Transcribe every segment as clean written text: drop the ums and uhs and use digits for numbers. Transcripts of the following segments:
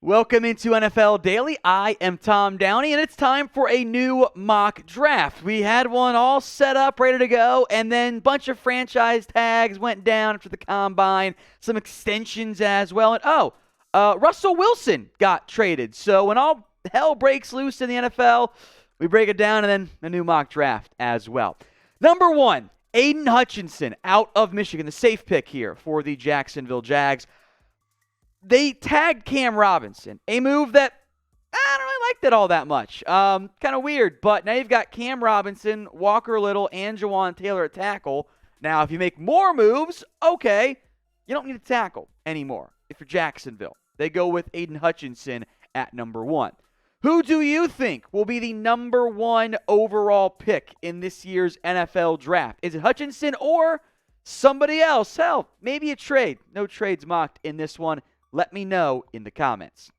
Welcome into NFL Daily. I am Tom Downey, and it's time for a new mock draft. We had one all set up, ready to go, and then a bunch of franchise tags went down after the combine, some extensions as well, and Russell Wilson got traded. So when all hell breaks loose in the NFL, we break it down, and then a new mock draft as well. Number 1, Aiden Hutchinson out of Michigan, the safe pick here for the Jacksonville Jags. They tagged Cam Robinson, a move that I don't really like all that much. Kind of weird, but now you've got Cam Robinson, Walker Little, and Jawan Taylor at tackle. Now, if you make more moves, okay, you don't need a tackle anymore. If you're Jacksonville, they go with Aiden Hutchinson at number 1. Who do you think will be the number 1 overall pick in this year's NFL draft? Is it Hutchinson or somebody else? Hell, maybe a trade. No trades mocked in this one. Let me know in the comments.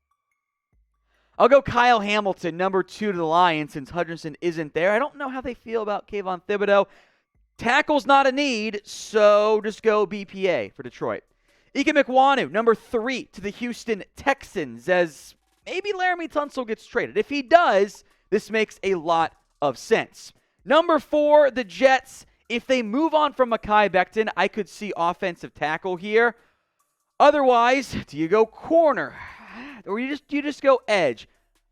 I'll go Kyle Hamilton, number 2 to the Lions, since Hutchinson isn't there. I don't know how they feel about Kayvon Thibodeau. Tackle's not a need, so just go BPA for Detroit. Ike Mekwonu, number 3 to the Houston Texans, as maybe Laramie Tunsil gets traded. If he does, this makes a lot of sense. Number 4, the Jets. If they move on from Mekhi Becton, I could see offensive tackle here. Otherwise, do you go corner or you just go edge?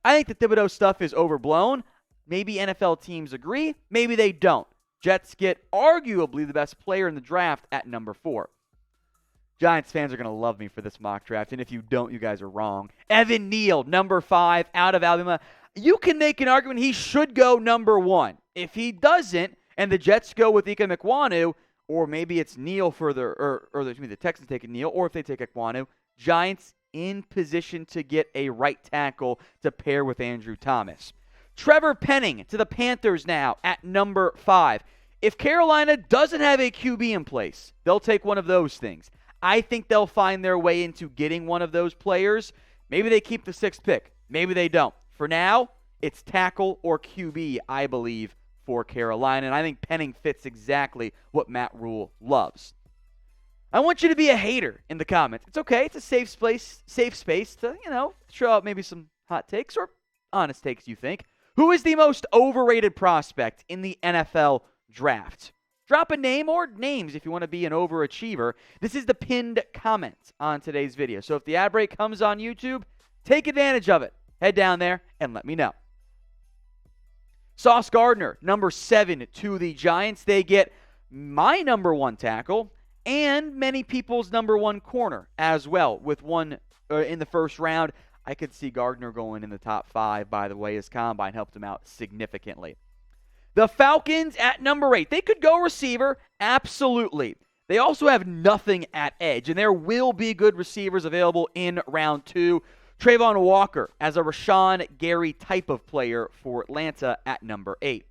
I think the Thibodeau stuff is overblown. Maybe NFL teams agree, maybe they don't. Jets get arguably the best player in the draft at number 4. Giants fans are going to love me for this mock draft, and if you don't, you guys are wrong. Evan Neal, number 5 out of Alabama. You can make an argument he should go number 1. If he doesn't, and the Jets go with Ike Mekwonu, or maybe it's Neal the Texans take a Neal, or if they take Ekwonu, Giants in position to get a right tackle to pair with Andrew Thomas. Trevor Penning to the Panthers now at number 5. If Carolina doesn't have a QB in place, they'll take one of those things. I think they'll find their way into getting one of those players. Maybe they keep the 6th pick. Maybe they don't. For now, it's tackle or QB, I believe, for Carolina, and I think Penning fits exactly what Matt Rule loves. I want you to be a hater in the comments. It's okay. It's a safe space to, throw out maybe some hot takes or honest takes you think. Who is the most overrated prospect in the NFL draft? Drop a name or names if you want to be an overachiever. This is the pinned comment on today's video. So if the ad break comes on YouTube, take advantage of it. Head down there and let me know. Sauce Gardner, number 7 to the Giants. They get my number 1 tackle and many people's number 1 corner as well. With one in the first round, I could see Gardner going in the top 5, by the way. His combine helped him out significantly. The Falcons at number 8. They could go receiver, absolutely. They also have nothing at edge, and there will be good receivers available in round 2. Trayvon Walker as a Rashawn Gary type of player for Atlanta at number 8.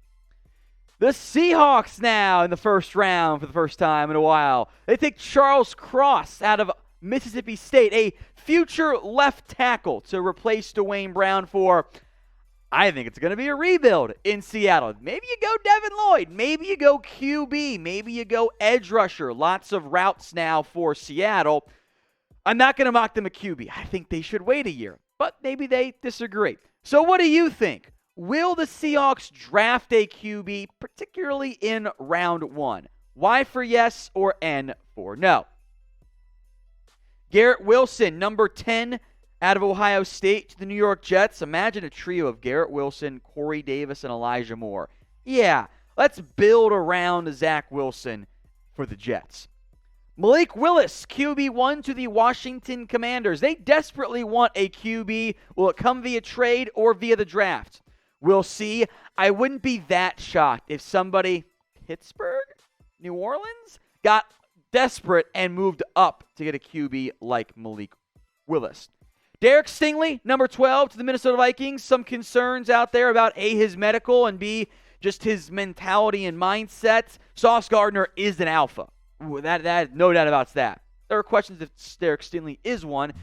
The Seahawks now in the first round for the first time in a while. They take Charles Cross out of Mississippi State, a future left tackle to replace Dwayne Brown for, I think it's going to be a rebuild in Seattle. Maybe you go Devin Lloyd. Maybe you go QB. Maybe you go edge rusher. Lots of routes now for Seattle. I'm not going to mock them a QB. I think they should wait a year, but maybe they disagree. So what do you think? Will the Seahawks draft a QB, particularly in round 1? Y for yes or N for no? Garrett Wilson, number 10 out of Ohio State to the New York Jets. Imagine a trio of Garrett Wilson, Corey Davis, and Elijah Moore. Yeah, let's build around Zach Wilson for the Jets. Malik Willis, QB1 to the Washington Commanders. They desperately want a QB. Will it come via trade or via the draft? We'll see. I wouldn't be that shocked if somebody, Pittsburgh, New Orleans, got desperate and moved up to get a QB like Malik Willis. Derek Stingley, number 12 to the Minnesota Vikings. Some concerns out there about A, his medical, and B, just his mentality and mindset. Sauce Gardner is an alpha. That no doubt about that. There are questions if Derek Stingley is one.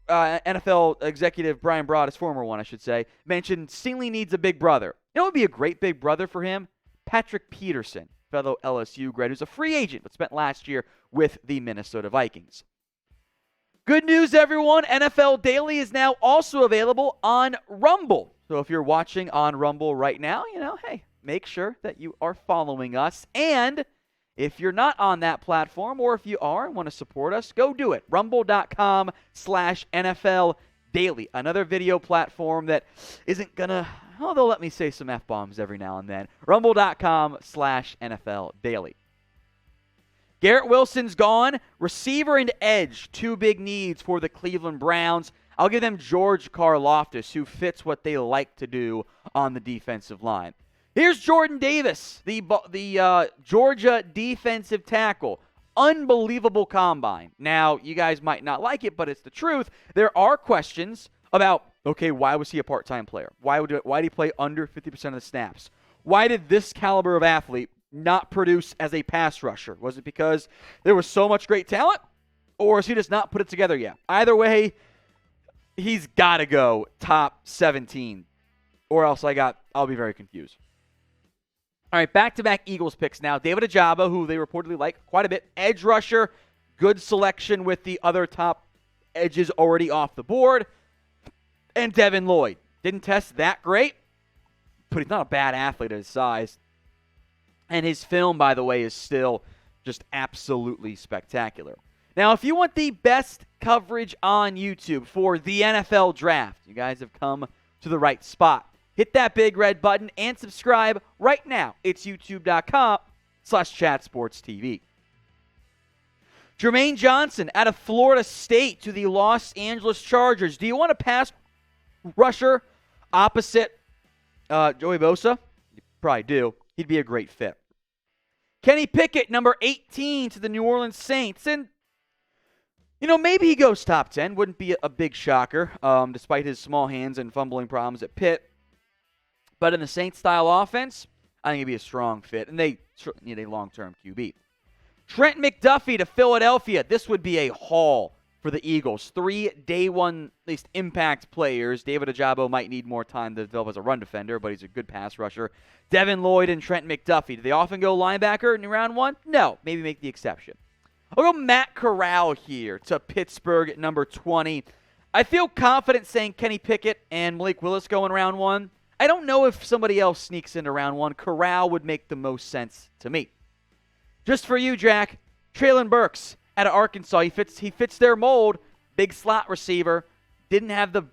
NFL executive Brian Broad, his former one, I should say, mentioned Stingley needs a big brother. You know what would be a great big brother for him? Patrick Peterson, fellow LSU grad, who's a free agent but spent last year with the Minnesota Vikings. Good news, everyone. NFL Daily is now also available on Rumble. So if you're watching on Rumble right now, hey, make sure that you are following us. And if you're not on that platform, or if you are and want to support us, go do it. Rumble.com/NFL Daily. Another video platform that isn't going to, they'll let me say some F-bombs every now and then. Rumble.com/NFL Daily. Garrett Wilson's gone. Receiver and edge, two big needs for the Cleveland Browns. I'll give them George Karlaftis, who fits what they like to do on the defensive line. Here's Jordan Davis, the Georgia defensive tackle. Unbelievable combine. Now, you guys might not like it, but it's the truth. There are questions about, okay, why was he a part-time player? Why did he play under 50% of the snaps? Why did this caliber of athlete not produce as a pass rusher? Was it because there was so much great talent, or is he just not put it together yet? Either way, he's got to go top 17, or else I'll be very confused. All right, back-to-back Eagles picks now. David Ojabo, who they reportedly like quite a bit. Edge rusher, good selection with the other top edges already off the board. And Devin Lloyd. Didn't test that great, but he's not a bad athlete at his size. And his film, by the way, is still just absolutely spectacular. Now, if you want the best coverage on YouTube for the NFL Draft, you guys have come to the right spot. Hit that big red button and subscribe right now. It's youtube.com/chatsportstv. Jermaine Johnson out of Florida State to the Los Angeles Chargers. Do you want a pass rusher opposite Joey Bosa? You probably do. He'd be a great fit. Kenny Pickett, number 18 to the New Orleans Saints. And, maybe he goes top 10. Wouldn't be a big shocker, despite his small hands and fumbling problems at Pitt. But in the Saints-style offense, I think he'd be a strong fit. And they need a long-term QB. Trent McDuffie to Philadelphia. This would be a haul for the Eagles. 3 day one, at least, impact players. David Ojabo might need more time to develop as a run defender, but he's a good pass rusher. Devin Lloyd and Trent McDuffie. Do they often go linebacker in round 1? No. Maybe make the exception. I'll go Matt Corral here to Pittsburgh at number 20. I feel confident saying Kenny Pickett and Malik Willis go in round 1. I don't know if somebody else sneaks into round 1. Corral would make the most sense to me. Just for you, Jack, Treylon Burks out of Arkansas. He fits their mold. Big slot receiver. Didn't have the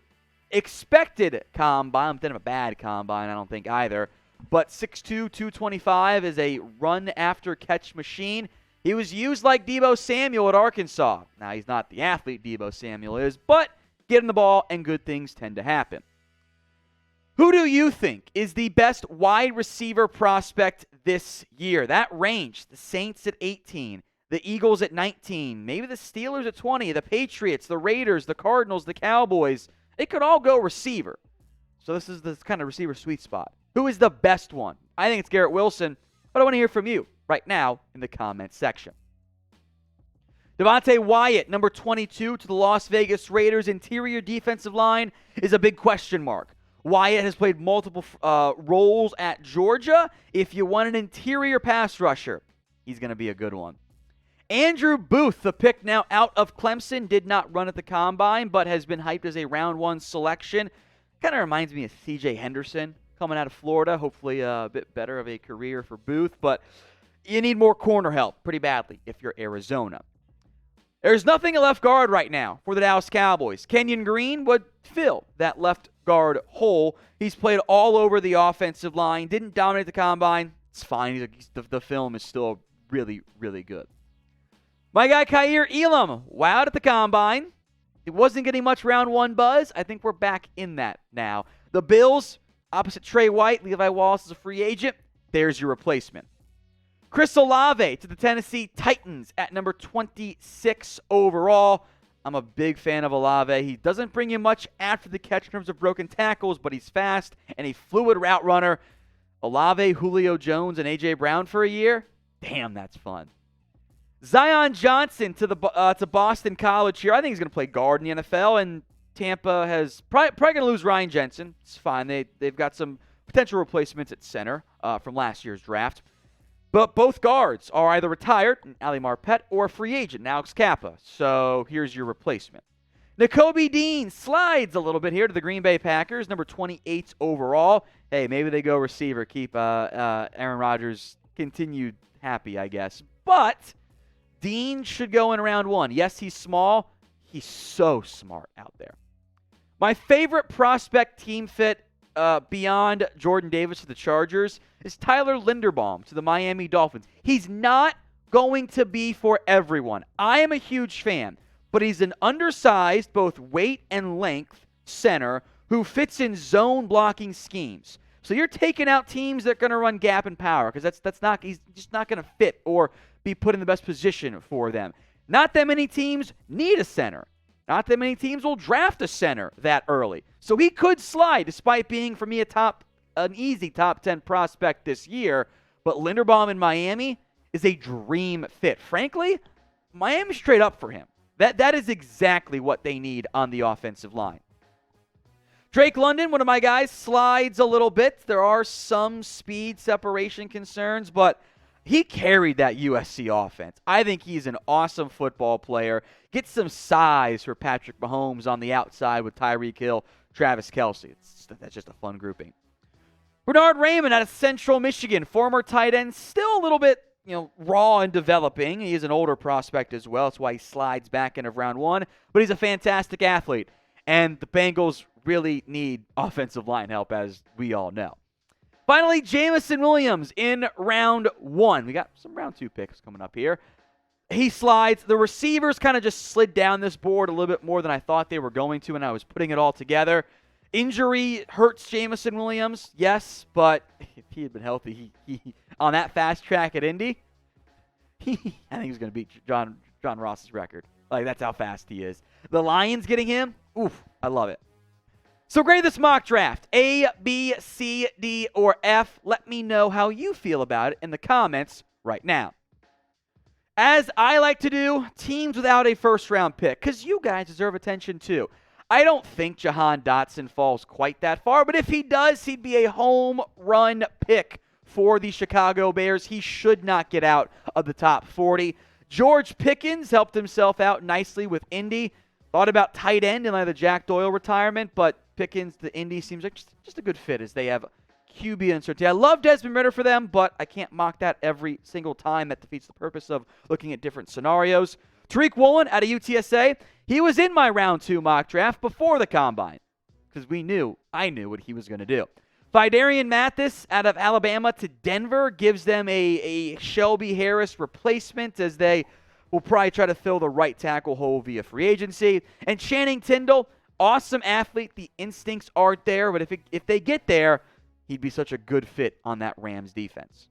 expected combine. Didn't have a bad combine, I don't think, either. But 6'2", 225 is a run-after-catch machine. He was used like Deebo Samuel at Arkansas. Now, he's not the athlete Deebo Samuel is, but get him the ball and good things tend to happen. Who do you think is the best wide receiver prospect this year? That range, the Saints at 18, the Eagles at 19, maybe the Steelers at 20, the Patriots, the Raiders, the Cardinals, the Cowboys. They could all go receiver. So this is the kind of receiver sweet spot. Who is the best one? I think it's Garrett Wilson, but I want to hear from you right now in the comments section. Devontae Wyatt, number 22 to the Las Vegas Raiders. Interior defensive line is a big question mark. Wyatt has played multiple roles at Georgia. If you want an interior pass rusher, he's going to be a good one. Andrew Booth, the pick now out of Clemson, did not run at the Combine, but has been hyped as a round 1 selection. Kind of reminds me of C.J. Henderson coming out of Florida. Hopefully a bit better of a career for Booth, but you need more corner help pretty badly if you're Arizona. There's nothing at left guard right now for the Dallas Cowboys. Kenyon Green would fill that left guard hole. He's played all over the offensive line. Didn't dominate the Combine. It's fine. The film is still really, really good. My guy Kaiir Elam, wowed at the Combine. It wasn't getting much round 1 buzz. I think we're back in that now. The Bills, opposite Trey White, Levi Wallace is a free agent. There's your replacement. Chris Olave to the Tennessee Titans at number 26 overall. I'm a big fan of Olave. He doesn't bring you much after the catch in terms of broken tackles, but he's fast and a fluid route runner. Olave, Julio Jones, and A.J. Brown for a year? Damn, that's fun. Zion Johnson to Boston College here. I think he's going to play guard in the NFL, and Tampa has probably going to lose Ryan Jensen. It's fine. They've got some potential replacements at center from last year's draft. But both guards are either retired, Ali Marpet, or a free agent, Alex Kappa. So here's your replacement. Nakobe Dean slides a little bit here to the Green Bay Packers, number 28 overall. Hey, maybe they go receiver, keep Aaron Rodgers continued happy, I guess. But Dean should go in round 1. Yes, he's small. He's so smart out there. My favorite prospect team fit beyond Jordan Davis to the Chargers is Tyler Linderbaum to the Miami Dolphins. He's not going to be for everyone. I am a huge fan, but he's an undersized, both weight and length center who fits in zone blocking schemes. So you're taking out teams that are going to run gap and power because he's just not going to fit or be put in the best position for them. Not that many teams need a center. Not that many teams will draft a center that early. So he could slide despite being, for me, an easy top 10 prospect this year. But Linderbaum in Miami is a dream fit. Frankly, Miami's straight up for him. That is exactly what they need on the offensive line. Drake London, one of my guys, slides a little bit. There are some speed separation concerns, but he carried that USC offense. I think he's an awesome football player. Get some size for Patrick Mahomes on the outside with Tyreek Hill, Travis Kelce. That's just a fun grouping. Bernard Raymond out of Central Michigan, former tight end, still a little bit raw and developing. He is an older prospect as well. That's why he slides back into round 1. But he's a fantastic athlete. And the Bengals really need offensive line help, as we all know. Finally, Jameson Williams in round 1. We got some round 2 picks coming up here. He slides. The receivers kind of just slid down this board a little bit more than I thought they were going to when I was putting it all together. Injury hurts Jameson Williams, yes, but if he had been healthy, he on that fast track at Indy, I think he's going to beat John Ross's record. Like, that's how fast he is. The Lions getting him, oof, I love it. So grade this mock draft, A, B, C, D, or F. Let me know how you feel about it in the comments right now. As I like to do, teams without a first-round pick, because you guys deserve attention too. I don't think Jahan Dotson falls quite that far, but if he does, he'd be a home run pick for the Chicago Bears. He should not get out of the top 40. George Pickens helped himself out nicely with Indy. Thought about tight end in the Jack Doyle retirement, but Pickens to Indy seems like just a good fit as they have QB uncertainty. I love Desmond Ridder for them, but I can't mock that every single time. That defeats the purpose of looking at different scenarios. Tariq Woolen out of UTSA. He was in my round 2 mock draft before the combine because I knew what he was going to do. Fidarian Mathis out of Alabama to Denver gives them a Shelby Harris replacement as they will probably try to fill the right tackle hole via free agency. And Channing Tindall, awesome athlete. The instincts aren't there, but if they get there, he'd be such a good fit on that Rams defense.